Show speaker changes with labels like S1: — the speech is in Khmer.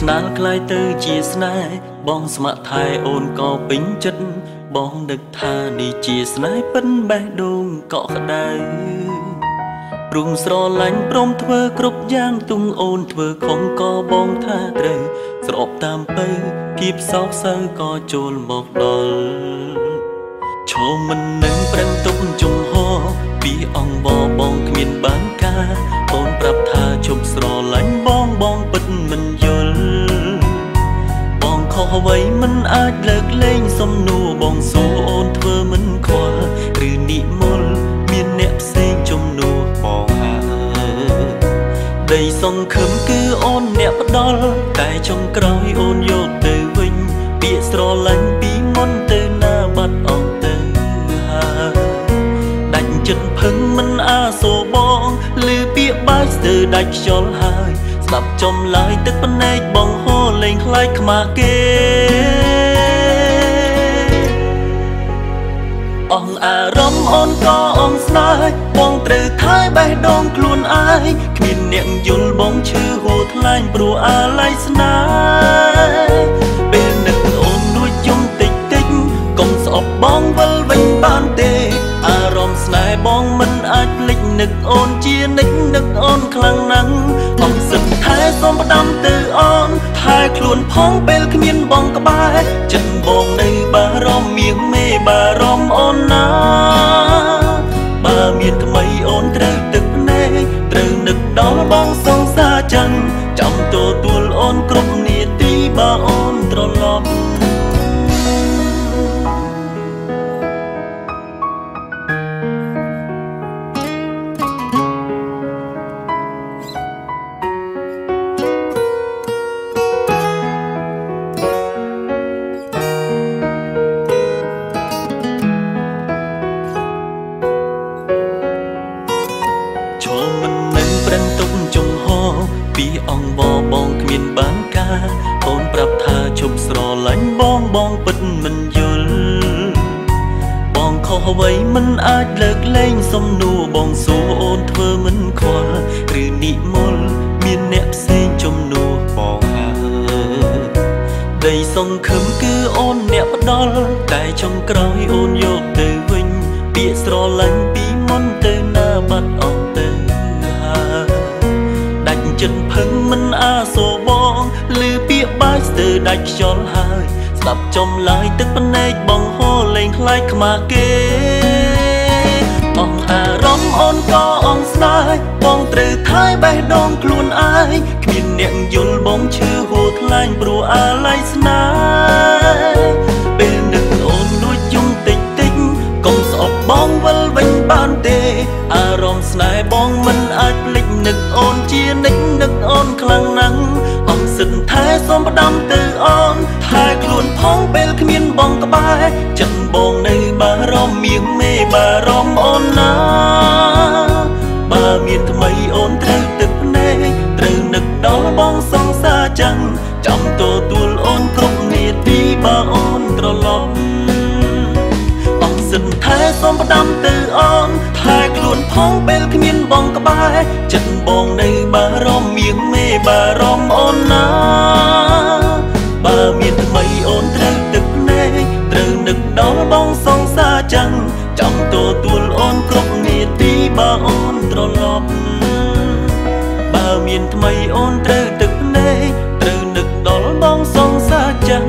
S1: ណាល់คล้ายទៅជាស្នេហ៍បងស្ម័គ្រថែអូនក៏ពេញចិត្តបងនឹកថានេះជាស្នេហ៍ពិនបេះដូងកក់ក្ដៅព្រមស្រឡាញ់ព្រមធ្វើគ្រប់យ៉ាងទុំអូនធ្វើខំក៏បងថាត្រូវស្របតាមពៅគៀបសោកសៅក៏ចូលមកដល់ឈោមមិននឹងប្រឹងទុកជំហរពីអង្គបងគ្មានបានការអូនប្រាប់ថាជប់ស្រឡាញ់បងពិតមិនយល់បងខុសអ្វីមិនអាចលើកលែងសំណួរបងសួរអូនធ្វើមិនខ្វល់ឬនិមលមានអ្នកផ្សេងជំនួសបងហើយដីសង្ឃឹមគឺអូនអ្នកផ្ដល់តែចុងក្រោយអូនយកទៅវិញពាក្យស្រឡាញ់ពីមុនទៅណាបាត់អស់ទៅហើយដាច់ចិត្តភឹងមិនអាសូរបងឮពាក្យបាច់ស្ទើរដាច់ខ្យល់ហើយស្ដាប់ចំឡើយទឹកភ្នែកបងហូរលេងខ្លាចខ្មាស់គេអងអារម្មណ៍អូនក៏អងស្នេហ៍បងត្រូវថែបេះដូងខ្លួនឯងគ្មានអ្នកយល់បងឈឺហួរថ្លែងព្រោះអាឡ័យស្នេហ៍ពេលនឹកអូនរួចយំតិចកុំស្អប់បងវិលវិញបានទេអារម្មណ៍ស្នេហ៍បងមិនអាចភ្លេចនឹកអូនជានិច្ចនឹកអូនខ្លាំងណាស់អងសឹកថែសូមផ្ដាំទៅអូនថែខ្លួនផងពេលគ្មានបងក្បែរចិត្តបងនៅបារម្ភមៀងមេបារម្ភអូនណាបើមានថ្មីអូនត្រូវទឹកភ្នែកត្រូវនឹកដល់បងសងសាចឹងចាំទទួលអូនគ្រប់នាទីបើអូនត្រឡប់ពីអង្គបងគ្មានបានការអូនប្រាប់ថាជប់ស្រឡាញ់បងពិតមិនយល់បងខុសអ្វីមិនអាចលើកលែងសំណួរបងសួរអូនធ្វើមិនខ្វល់ឬនិមលមានអ្នកផ្សេងជំនួសបងហើយដីសង្ឃឹមគឺអូនអ្នកផ្ដល់តែចុងក្រោយអូនយកទៅវិញពាក្យស្រឡាញ់ពីមុនទៅណាបាត់អស់ទៅចិត្តភឹងមិនអាសូរបងឮពាក្យបាច់ស្ទើរដាច់ខ្យល់ហើយស្ដាប់ចំឡើយទឹកភ្នែកបងហូរលេងខ្លាចខ្មាស់គេអងអារម្មណ៍អូនក៏អងស្នេហ៍បងត្រូវថែបេះដូងខ្លួនឯងគ្មានអ្នកយល់បងឈឺហួរថ្លែងព្រោះអាឡ័យស្នេហ៍ពេលនឹកអូនដូចយំតិចកុំស្អប់បងវិលវិញបានទេអារម្មណ៍ស្នេហ៍បងមិនអាចភ្លេចនឹកអូនជានិច្ចនឹកអូនខ្លាំងណាស់អងសិនថែសូមផ្ដាំទៅអូនថែខ្លួនផងពេលគ្មានបងក្បែរចិត្តបងនៅបារម្ភមៀងមេបារម្ភអូនណាបើមានថ្មីអូនត្រូវទឹកភ្នែកត្រូវនឹកដល់បងសងសាចឹងចាំទទួលអូនគ្រប់នាទីបើអូនត្រឡប់សិនថែសូមផ្ដាំទៅអូនថែខ្លួនផងពេលគ្មានបងក្បែរចិត្តបងនៅបារម្ភមៀងមេបារម្ភអូនណាបើមានថ្មីអូនត្រូវទឹកភ្នែកត្រូវនឹកដល់បងសងសាចឹងចាំទទួលអូនគ្រប់នាទីបើអូនត្រឡប់បើមានថ្មីអូនត្រូវទឹកភ្នែកត្រូវនឹកដល់បងសងសាចឹង